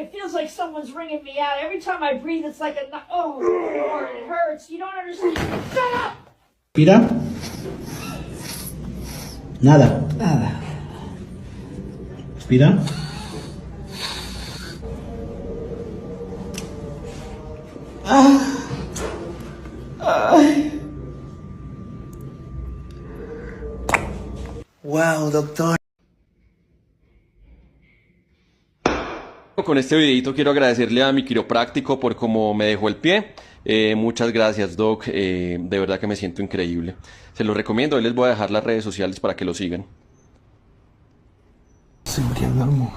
It feels like someone's wringing me out. Every time I breathe, it's like oh, Lord, it hurts. You don't understand. Shut up! Respira. Nada. Nada. Respira. Wow, doctor. Con este videito quiero agradecerle a mi quiropráctico por cómo me dejó el pie. Muchas gracias, Doc. De verdad que me siento increíble. Se lo recomiendo. Ahí les voy a dejar las redes sociales para que lo sigan. Sí, ya duermo.